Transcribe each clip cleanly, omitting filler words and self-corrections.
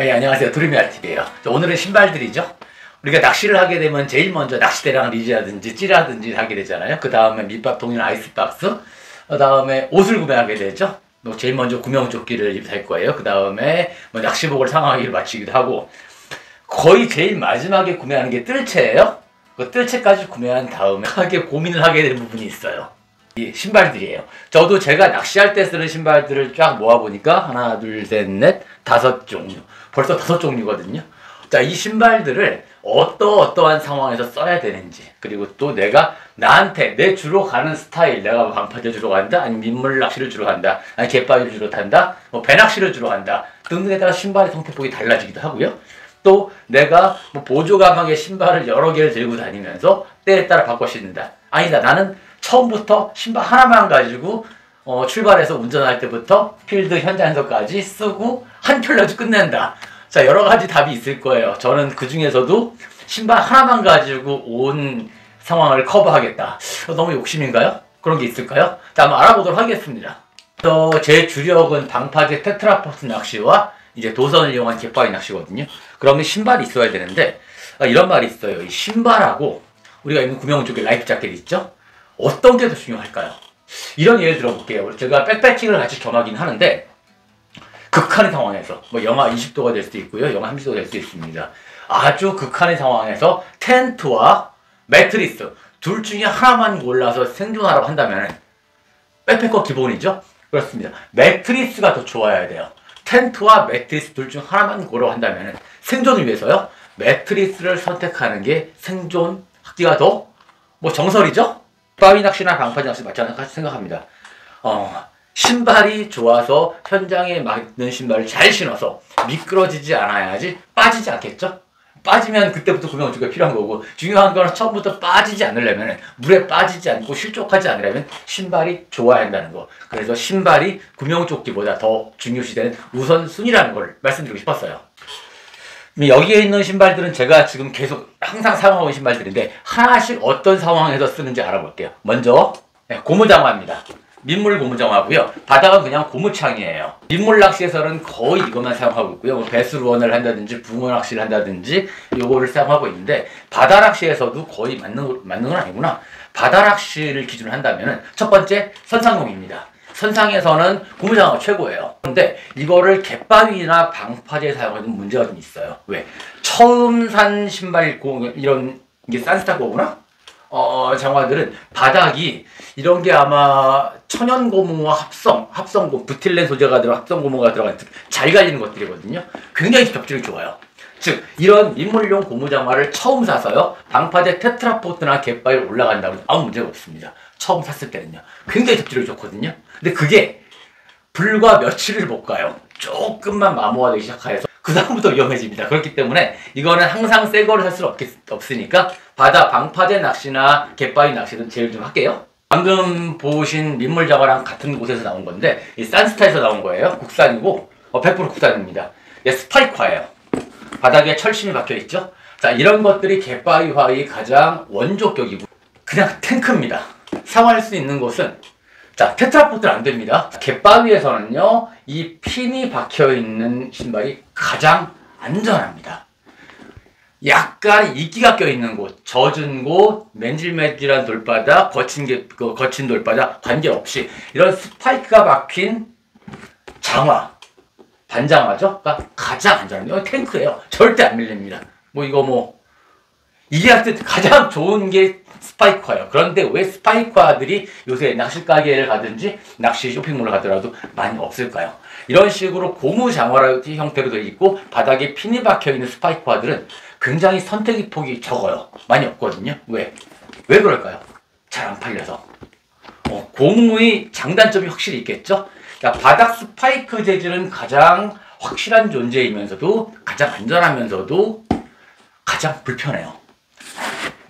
예, 안녕하세요. 도리미아TV예요. 오늘은 신발들이죠. 우리가 낚시를 하게 되면 제일 먼저 낚싯대랑 리즈라든지 찌라든지 하게 되잖아요. 그 다음에 밑밥통이나 아이스박스, 그 다음에 옷을 구매하게 되죠. 제일 먼저 구명조끼를 살 거예요. 그 다음에 낚시복을 상하기를 마치기도 하고, 거의 제일 마지막에 구매하는 게 뜰채예요. 그 뜰채까지 구매한 다음에 하게 고민을 하게 된 부분이 있어요. 이 신발들이에요. 저도 제가 낚시할 때 쓰는 신발들을 쫙 모아보니까 하나, 둘, 셋, 넷, 5종류. 벌써 5종류거든요. 자, 이 신발들을 어떠한 상황에서 써야 되는지, 그리고 또 내가 나한테 내 주로 가는 스타일, 내가 방파제 주로 간다, 아니면 민물 낚시를 주로 간다, 아니면 갯바위를 주로 탄다, 배 낚시를 주로 간다 등등에 따라 신발의 성격폭이 달라지기도 하고요. 또 내가 보조 가방에 신발을 여러 개를 들고 다니면서 때에 따라 바꿔 신는다. 아니다, 나는 처음부터 신발 하나만 가지고 출발해서 운전할 때부터 필드 현장에서까지 쓰고 한 켤레로 끝낸다. 자, 여러 가지 답이 있을 거예요. 저는 그 중에서도 신발 하나만 가지고 온 상황을 커버하겠다. 너무 욕심인가요? 그런 게 있을까요? 자, 한번 알아보도록 하겠습니다. 제 주력은 방파제 테트라포트 낚시와 이제 도선을 이용한 갯바위 낚시거든요. 그러면 신발이 있어야 되는데, 이런 말이 있어요. 이 신발하고 우리가 입는 구명조끼 라이프 자켓 있죠? 어떤 게 더 중요할까요? 이런 예를 들어볼게요. 제가 백패킹을 같이 겸하긴 하는데, 극한의 상황에서 영하 20도가 될 수도 있고요, 영하 30도가 될 수 있습니다. 아주 극한의 상황에서 텐트와 매트리스 둘 중에 하나만 골라서 생존하라고 한다면 백패커 기본이죠? 그렇습니다. 매트리스가 더 좋아야 돼요. 텐트와 매트리스 둘 중 하나만 고르라고 한다면 생존을 위해서요, 매트리스를 선택하는 게 생존하기가 더 정설이죠? 바위 낚시나 방파제 낚시 마찬가지로 생각합니다. 신발이 좋아서 현장에 맞는 신발을 잘 신어서 미끄러지지 않아야지 빠지지 않겠죠? 빠지면 그때부터 구명조끼가 필요한 거고, 중요한 건 처음부터 빠지지 않으려면, 물에 빠지지 않고 실족하지 않으려면 신발이 좋아야 한다는 거. 그래서 신발이 구명조끼보다 더 중요시되는 우선순위라는 걸 말씀드리고 싶었어요. 여기에 있는 신발들은 제가 지금 계속 항상 사용하고 있는 신발들인데, 하나씩 어떤 상황에서 쓰는지 알아볼게요. 먼저 고무장화입니다. 민물 고무장화고요. 바닥은 그냥 고무창이에요. 민물 낚시에서는 거의 이것만 사용하고 있고요. 배수루원을 한다든지 붕어 낚시를 한다든지 요거를 사용하고 있는데, 바다 낚시에서도 거의 맞는 건 아니구나. 바다 낚시를 기준으로 한다면 첫 번째 선상용입니다. 선상에서는 고무장화가 최고예요. 근데 이거를 갯바위나 방파제에 사용하는 문제가 좀 있어요. 왜? 처음 산 신발 이런 게 산스타 거구나? 장화들은 바닥이 이런 게 아마 천연고무와 합성고무, 부틸렌 소재가 들어간 합성고무가 들어간 잘 갈리는 것들이거든요. 굉장히 겹질이 좋아요. 즉, 이런 민물용 고무장화를 처음 사서요, 방파제 테트라포트나 갯바위에 올라간다고 아무 문제가 없습니다. 처음 샀을 때는요. 굉장히 겹질이 좋거든요. 근데 그게 불과 며칠을 못 가요. 조금만 마모화되기 시작해서 그 다음부터 위험해집니다. 그렇기 때문에 이거는 항상 새 거를 살 수는 없으니까 바다 방파제 낚시나 갯바위 낚시는 제일 좀 할게요. 방금 보신 민물장화랑 같은 곳에서 나온 건데, 이 산스타에서 나온 거예요. 국산이고 100% 국산입니다. 스파이크화예요. 바닥에 철심이 박혀있죠. 자, 이런 것들이 갯바위화의 가장 원조격이고 그냥 탱크입니다. 사용할 수 있는 곳은, 자, 테트라포트는 안 됩니다. 갯바위에서는요, 이 핀이 박혀있는 신발이 가장 안전합니다. 약간 이끼가 껴있는 곳, 젖은 곳, 맨질맨질한 돌바닥, 거친 돌바닥 관계없이 이런 스파이크가 박힌 장화, 반장화죠? 그러니까 가장 안전합니다. 이건 탱크예요. 절대 안 밀립니다. 이게 가장 좋은 게 스파이크화예요. 그런데 왜 스파이크화들이 요새 낚시 가게를 가든지 낚시 쇼핑몰을 가더라도 많이 없을까요? 이런 식으로 고무 장화 형태로 되어 있고 바닥에 핀이 박혀 있는 스파이크화들은 굉장히 선택의 폭이 적어요. 많이 없거든요. 왜 그럴까요? 잘 안 팔려서. 고무의 장단점이 확실히 있겠죠? 그러니까 바닥 스파이크 재질은 가장 확실한 존재이면서도 가장 안전하면서도 가장 불편해요.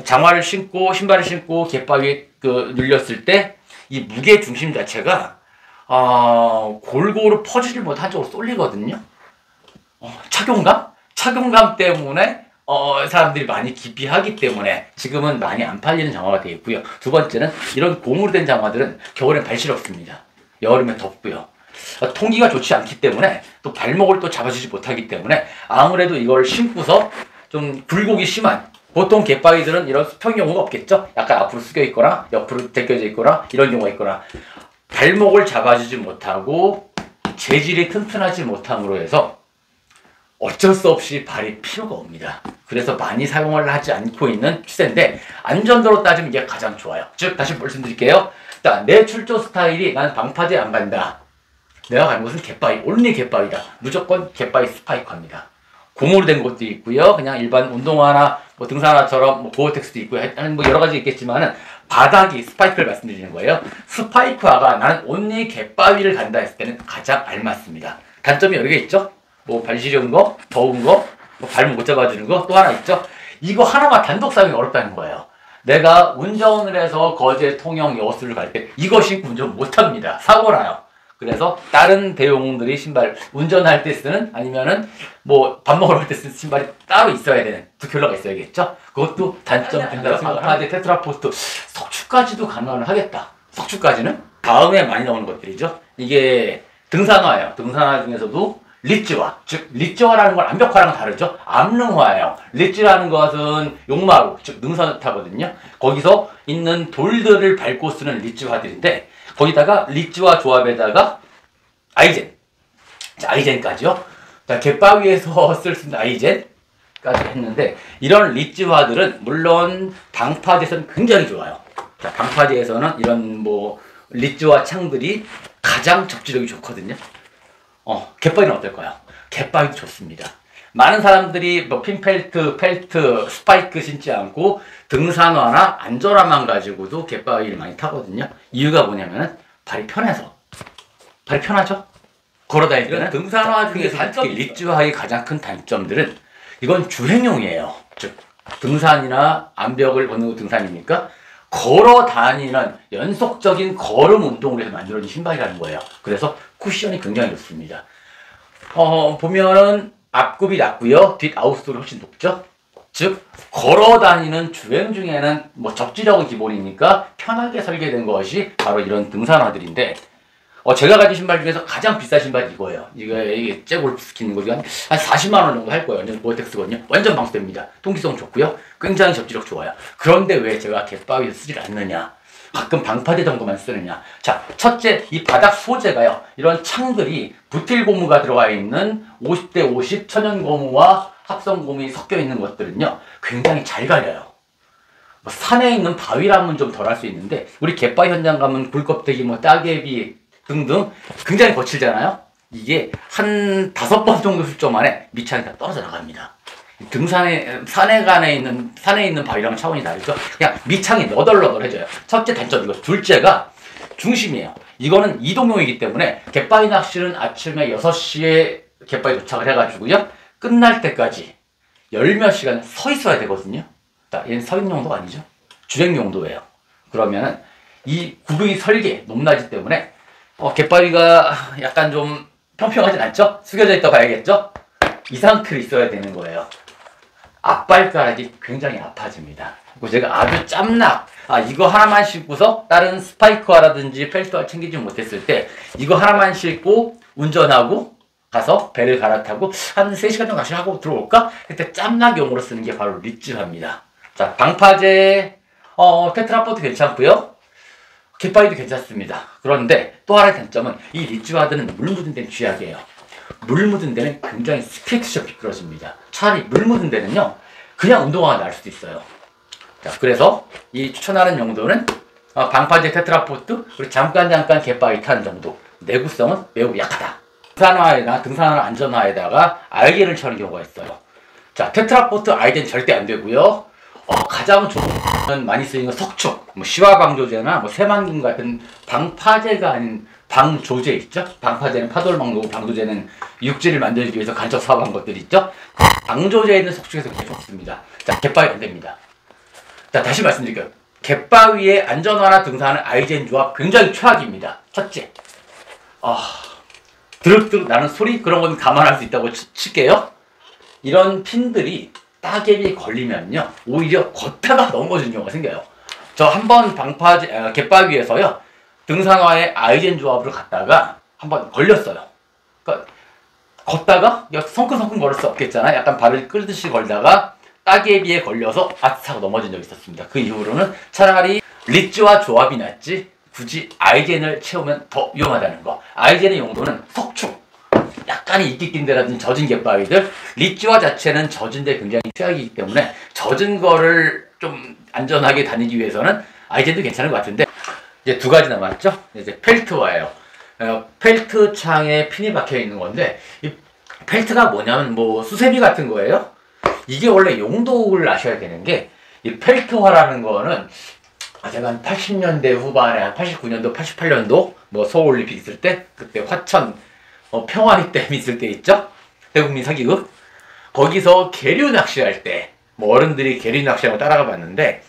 장화를 신고 신발을 신고 갯바위에 눌렸을 때 이 무게 중심 자체가 골고루 퍼지질 못해 한쪽으로 쏠리거든요. 착용감 때문에 사람들이 많이 기피하기 때문에 지금은 많이 안 팔리는 장화가 되어 있고요. 두 번째는 이런 고무로 된 장화들은 겨울엔 발시럽습니다. 여름엔 덥고요. 통기가 좋지 않기 때문에 또 발목을 또 잡아주지 못하기 때문에 아무래도 이걸 신고서 좀 굴곡이 심한 보통 갯바위들은 이런 수평 경우가 없겠죠. 약간 앞으로 숙여 있거나 옆으로 제껴져 있거나 이런 경우가 있거나 발목을 잡아주지 못하고 재질이 튼튼하지 못함으로 해서 어쩔 수 없이 발이 피로가 옵니다. 그래서 많이 사용을 하지 않고 있는 추세인데 안전도로 따지면 이게 가장 좋아요. 즉 다시 말씀드릴게요. 일단 내 출조 스타일이 나는 방파제 안 간다. 내가 가는 곳은 갯바위, 온리 갯바위다. 무조건 갯바위 스파이커입니다. 고무로 된 것도 있고요. 그냥 일반 운동화나 뭐 등산화처럼 뭐 고어텍스도 있고요. 뭐 여러 가지 있겠지만은 바닥이 스파이크를 말씀드리는 거예요. 스파이크화가 나는 온리 갯바위를 간다 했을 때는 가장 알맞습니다. 단점이 여러 개 있죠. 뭐 발 시려운 거, 더운 거, 뭐 발목 못 잡아주는 거 또 하나 있죠. 이거 하나만 단독 사용이 어렵다는 거예요. 내가 운전을 해서 거제, 통영, 여수를 갈 때 이거 신고 운전 못합니다. 사고 나요. 그래서 다른 대용들이 신발 운전할 때 쓰는 아니면은 뭐 밥 먹으러 갈 때 쓰는 신발이 따로 있어야 되는 두 켤레가 있어야겠죠. 그것도 단점 된다고 생각하는데 테트라포스트 석추까지도 가능을 하겠다. 석추까지는 다음에 많이 나오는 것들이죠. 이게 등산화예요. 등산화 중에서도 리츠화, 즉 리츠화라는 건 암벽화랑은 다르죠. 암릉화예요. 리츠라는 것은 용마루, 즉 능선타거든요. 거기서 있는 돌들을 밟고 쓰는 리츠화들인데 거기다가 리츠화 조합에다가 아이젠, 자, 아이젠까지요. 자, 갯바위에서 쓸 수 있는 아이젠까지 했는데 이런 리츠화들은 물론 방파제에서는 굉장히 좋아요. 자, 방파제에서는 이런 뭐 리츠화 창들이 가장 접지력이 좋거든요. 갯바위는 어떨까요? 갯바위도 좋습니다. 많은 사람들이 뭐 핀펠트, 펠트, 스파이크 신지 않고 등산화나 안전화만 가지고도 갯바위를 많이 타거든요. 이유가 뭐냐면은 발이 편해서. 발이 편하죠? 걸어다닐 때는 등산화 중에서 특히 리츠화의 가장 큰 단점들은 이건 주행용이에요. 즉 등산이나 암벽을 걷는 등산이니까 걸어 다니는 연속적인 걸음 운동을 해서 만들어진 신발이라는 거예요. 그래서 쿠션이 굉장히 좋습니다. 보면은 앞굽이 낮고요. 뒷 아웃솔이 훨씬 높죠. 즉 걸어 다니는 주행 중에는 뭐 접지력은 기본이니까 편하게 설계된 것이 바로 이런 등산화들인데 제가 가진 신발 중에서 가장 비싼 신발이 이거예요. 이게 잭골프 스키는 거죠. 한 40만 원 정도 할 거예요. 완전 고어텍스거든요. 완전 방수됩니다. 통기성 좋고요. 굉장히 접지력 좋아요. 그런데 왜 제가 갯바위를 쓰질 않느냐? 가끔 방파제 정도만 쓰느냐? 자, 첫째, 이 바닥 소재가요. 이런 창들이 부틸 고무가 들어가 있는 50대 50 천연 고무와 합성 고무이 섞여 있는 것들은요. 굉장히 잘 가려요. 뭐 산에 있는 바위라면 좀 덜 할 수 있는데 우리 갯바위 현장 가면 굴껍데기, 뭐 따개비 등등 굉장히 거칠잖아요. 이게 한 5번 정도 실점 안에 밑창이 다 떨어져 나갑니다. 산에 있는 바위랑 차원이 다르죠. 그냥 밑창이 너덜너덜해져요. 첫째 단점 이거. 둘째가 중심이에요. 이거는 이동용이기 때문에 갯바위 낚시는 아침에 6시에 갯바위 도착을 해가지고요. 끝날 때까지 열 몇 시간 서 있어야 되거든요. 얘는 서 있는 용도가 아니죠. 주행 용도예요. 그러면은 이 구르기 설계 높낮이 때문에 갯바위가 약간 좀 평평하진 않죠? 숙여져 있다 봐야겠죠? 이 상태로 있어야 되는 거예요. 앞발가락이 굉장히 아파집니다. 그리고 제가 아주 짬낙, 이거 하나만 신고서 다른 스파이크화라든지 펠트화 챙기지 못했을 때 이거 하나만 신고 운전하고 가서 배를 갈아타고 한 3시간 정도 낚시하고 들어올까? 그때 짬낙용으로 쓰는 게 바로 리츠화입니다. 자, 방파제, 테트라포트 괜찮고요. 갯바위도 괜찮습니다. 그런데 또 하나의 단점은 이 리츠화들은 물 묻은 데는 쥐약이에요. 물 묻은 데는 굉장히 스케이트처럼 미끄러집니다. 차라리 물 묻은 데는요, 그냥 운동화가 날 수도 있어요. 자, 그래서 이 추천하는 용도는 방파제 테트라포트, 그리고 잠깐 갯바위 타는 정도. 내구성은 매우 약하다. 등산화 안전화에다가 알겐을 쳐는 경우가 있어요. 자, 테트라포트 아이젠 절대 안 되고요. 가장 좋은 많이 쓰이는 건 석축, 뭐 시화방조제나 뭐 새만금 같은 방파제가 아닌 방조제 있죠? 방파제는 파도를 막는 거고 방조제는 육지를 만들기 위해서 간접 사업한 것들이 있죠? 방조제에 있는 석축에서 굉장히 좋습니다. 자, 갯바위 안 됩니다. 자, 다시 말씀드릴게요. 갯바위의 안전화나 등산은 아이젠 조합 굉장히 최악입니다. 첫째, 드륵드륵 나는 소리 그런 건 감안할 수 있다고 칠게요. 이런 핀들이 따개비 걸리면요 오히려 걷다가 넘어지는 경우가 생겨요. 저 한번 갯바위에서요 등산화에 아이젠 조합을 갖다가 한번 걸렸어요. 그러니까 걷다가 성큼성큼 걸을 수 없겠잖아. 약간 발을 끌듯이 걸다가 따개비에 걸려서 아차하고 넘어진 적이 있었습니다. 그 이후로는 차라리 리츠와 조합이 낫지 굳이 아이젠을 채우면 더 위험하다는 거. 아이젠의 용도는 석축, 약간의 이끼낀데라든지 젖은 갯바위들, 리츠와 자체는 젖은 데 굉장히 취약이기 때문에 젖은 거를 좀 안전하게 다니기 위해서는 아이젠도 괜찮은 것 같은데, 이제 두 가지 남았죠. 이제 펠트와예요. 펠트 창에 핀이 박혀 있는 건데, 이 펠트가 뭐냐면 뭐 수세미 같은 거예요. 이게 원래 용도를 아셔야 되는 게, 이 펠트화라는 거는 제가 한 80년대 후반에 한 89년도, 88년도 뭐 서울올림픽 있을 때, 그때 화천 평화리 댐 있을 때 있죠? 대국민 사기극. 거기서 계류 낚시할 때, 뭐 어른들이 계류 낚시하고 따라가 봤는데,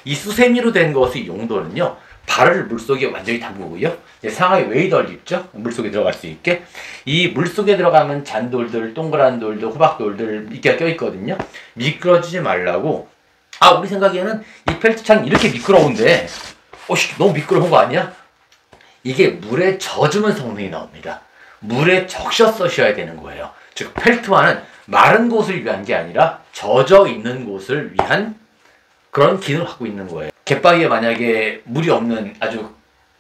이 수세미로 된 것의 용도는요, 발을 물속에 완전히 담그고요, 상하이 웨이더를 입죠? 물속에 들어갈 수 있게. 이 물속에 들어가면 잔돌들, 동그란 돌들, 호박돌들 이렇게 껴있거든요. 미끄러지지 말라고. 아, 우리 생각에는 이 펠트창이 이렇게 미끄러운데, 너무 미끄러운 거 아니야? 이게 물에 젖으면 성능이 나옵니다. 물에 적셔 써셔야 되는 거예요. 즉 펠트화는 마른 곳을 위한 게 아니라 젖어 있는 곳을 위한 그런 기능을 갖고 있는 거예요. 갯바위에 만약에 물이 없는 아주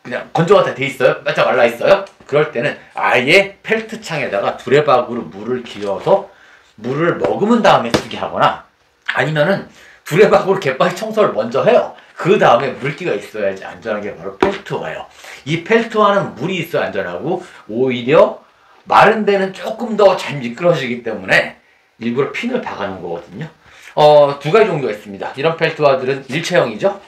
그냥 건조가 다 돼 있어요? 바짝 말라 있어요? 그럴 때는 아예 펠트창에다가 두레박으로 물을 기어서 물을 머금은 다음에 쓰게 하거나, 아니면은 두레박으로 갯바위 청소를 먼저 해요. 그 다음에 물기가 있어야지 안전한 게 바로 펠트화예요. 이 펠트화는 물이 있어야 안전하고, 오히려 마른 데는 조금 더 잘 미끄러지기 때문에 일부러 핀을 박아놓은 거거든요. 두 가지 종류가 있습니다. 이런 펠트화들은 일체형이죠.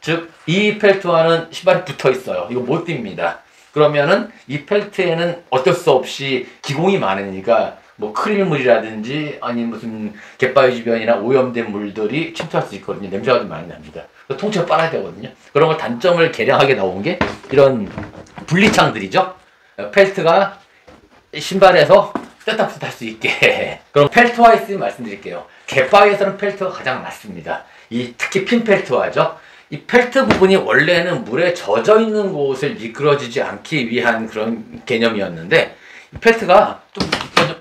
즉, 이 펠트화는 신발에 붙어 있어요. 이거 못 띱니다. 그러면은 이 펠트에는 어쩔 수 없이 기공이 많으니까 뭐 크릴물이라든지 아니면 무슨 갯바위 주변이나 오염된 물들이 침투할 수 있거든요. 냄새가 좀 많이 납니다. 통째로 빨아야 되거든요. 그런 걸 단점을 개량하게 나온 게 이런 분리창들이죠. 펠트가 신발에서 떴다 붙다 할 수 있게. 그럼 펠트화 있으면 말씀드릴게요. 갯바위에서는 펠트가 가장 낫습니다. 특히 핀 펠트화죠. 이 펠트 부분이 원래는 물에 젖어 있는 곳을 미끄러지지 않기 위한 그런 개념이었는데, 이 펠트가 좀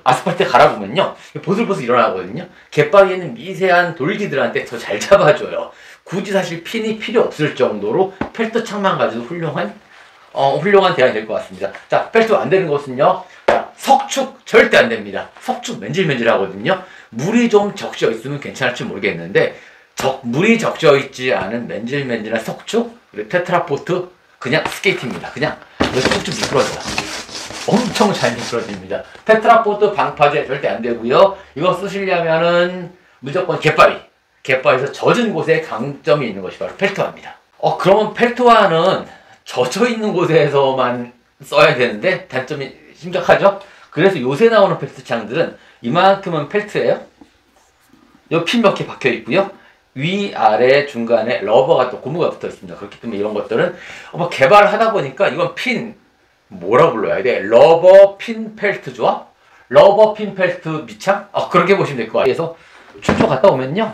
아스팔트에 갈아보면요, 보슬보슬 일어나거든요. 갯바위에는 미세한 돌기들한테 더 잘 잡아줘요. 굳이 사실 핀이 필요 없을 정도로 펠트 창만 가지고 훌륭한 대안이 될 것 같습니다. 자, 펠트 안 되는 것은요, 석축 절대 안 됩니다. 석축 맨질맨질하거든요. 물이 좀 적셔 있으면 괜찮을지 모르겠는데, 물이 적셔 있지 않은 맨질맨질한 석축, 그리고 테트라포트, 그냥 스케이트입니다. 그냥 석축 미끄러져요. 엄청 잘 미끄러집니다. 테트라포트 방파제 절대 안 되고요. 이거 쓰시려면은 무조건 갯바위에서 젖은 곳에 강점이 있는 것이 바로 펠트화입니다. 그러면 펠트화는 젖어 있는 곳에서만 써야 되는데 단점이 심각하죠? 그래서 요새 나오는 펠트 창들은 이만큼은 펠트예요. 요 핀 몇 개 박혀 있고요. 위, 아래, 중간에 러버가 또 고무가 붙어 있습니다. 그렇기 때문에 이런 것들은 개발을 하다 보니까 이건 뭐라 불러야 돼? 러버 핀 펠트 조합? 러버 핀 펠트 밑창? 그렇게 보시면 될 것 같아요. 그래서 출처 갔다 오면요,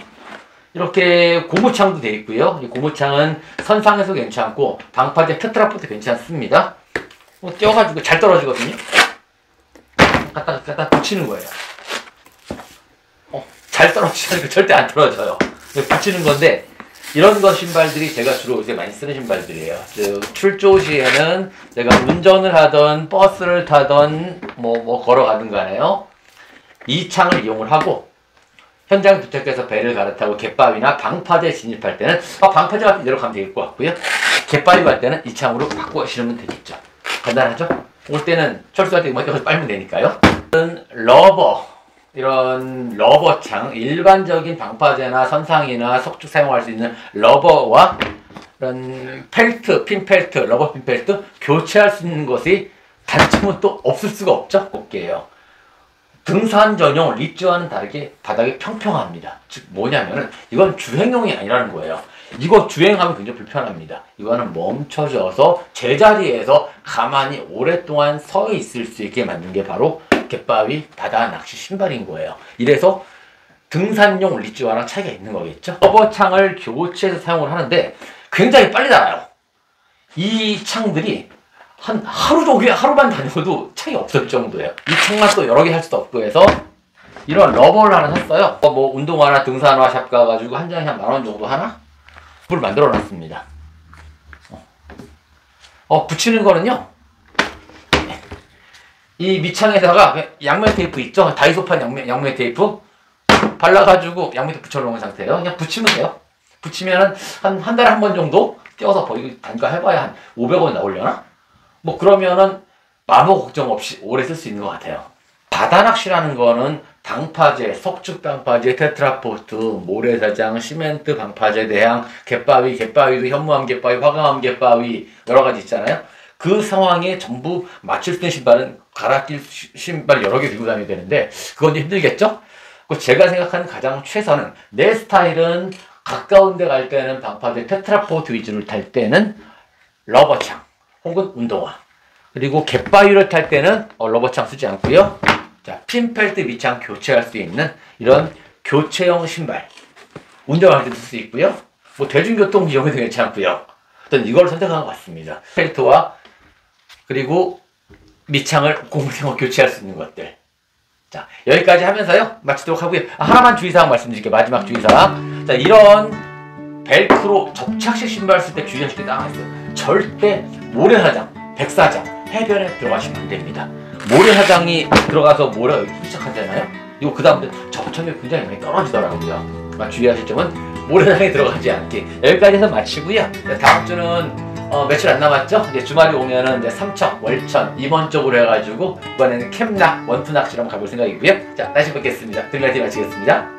이렇게 고무창도 되어 있고요. 이 고무창은 선상에서 괜찮고 방파제 테트라포트 괜찮습니다. 띄워가지고 잘 떨어지거든요. 갖다 붙이는 거예요. 잘 떨어지니까 절대 안 떨어져요. 붙이는 건데, 이런 신발들이 제가 주로 요새 많이 쓰는 신발들이에요. 출조 시에는 제가 운전을 하던 버스를 타던 걸어가든 간에요, 이 창을 이용을 하고 현장에 도착해서 배를 갈아타고 갯바위나 방파제 진입할 때는 방파제 같은 데로 가면 될 것 같고요. 갯바위 갈 때는 이 창으로 바꿔 신으면 되겠죠. 간단하죠? 올 때는 철수할 때 여기서 빨면 되니까요. 이런 러버창, 일반적인 방파제나 선상이나 석축 사용할 수 있는 러버와 이런 펠트, 핀 펠트, 러버 핀 펠트 교체할 수 있는 것이 단점은 또 없을 수가 없죠. 볼게요. 등산 전용 리츠와는 다르게 바닥이 평평합니다. 즉 뭐냐면은 이건 주행용이 아니라는 거예요. 이거 주행하면 굉장히 불편합니다. 이거는 멈춰져서 제자리에서 가만히 오랫동안 서 있을 수 있게 만든 게 바로 갯바위 바다 낚시 신발인 거예요. 이래서 등산용 리츠와랑 차이가 있는 거겠죠. 러버창을 교체해서 사용을 하는데 굉장히 빨리 닳아요. 이 창들이 한 하루 종일 하루만 다녀도 창이 없을 정도예요. 이 창만 또 여러 개 할 수도 없고 해서 이런 러버를 하나 샀어요. 뭐 운동화나 등산화 샵 가가지고 한 장에 한 10,000원 정도 하나? 그걸 만들어 놨습니다. 붙이는 거는요, 이 밑창에다가 양면 테이프 있죠? 다이소판 양면 테이프 발라가지고 양면 테이프 붙여놓은 상태예요. 그냥 붙이면 돼요. 붙이면 한 달에 한 번 정도 띄워서 거의 단가 해봐야 한 500원 나오려나? 뭐 그러면은 아무 걱정 없이 오래 쓸 수 있는 것 같아요. 바다낚시라는 거는 방파제, 석축 방파제, 테트라포트, 모래사장, 시멘트 방파제, 대항, 갯바위도 현무암 갯바위, 화강암 갯바위 여러 가지 있잖아요. 그 상황에 전부 맞출 수 있는 신발은 갈아 낄 신발 여러 개 들고 다녀야 되는데 그건 힘들겠죠? 제가 생각하는 가장 최선은 내 스타일은 가까운 데 갈 때는 방파제, 테트라포트 위주를 탈 때는 러버창 혹은 운동화, 그리고 갯바위를 탈 때는 러버창 쓰지 않고요. 자, 핀펠트 밑창 교체할 수 있는 이런 교체형 신발 운동할 때도 쓸 수 있고요. 뭐 대중교통 이용해도 괜찮고요. 어떤 이걸 선택한 것 같습니다. 펠트와 그리고 밑창을 고무생으로 교체할 수 있는 것들. 자, 여기까지 하면서요 마치도록 하고요. 하나만 주의사항 말씀드릴게요. 마지막 주의사항. 자, 이런 벨크로 접착식 신발 쓸 때 주의하실 게 딱 있어요. 절대 모래사장, 백사장, 해변에 들어가시면 안 됩니다. 모래사장이 들어가서 모래가 여기 부착하잖아요. 이거 그 다음부터 접착력이 굉장히 많이 떨어지더라고요. 주의하실 점은 모래사장에 들어가지 않게. 여기까지 해서 마치고요. 다음 주는 며칠 안 남았죠? 이제 주말이 오면은 이제 삼척, 월천, 임원 쪽으로 해가지고 이번에는 캠락, 원투 낚시로 한번 가볼 생각이고요. 자, 다시 뵙겠습니다. 등갈티 마치겠습니다.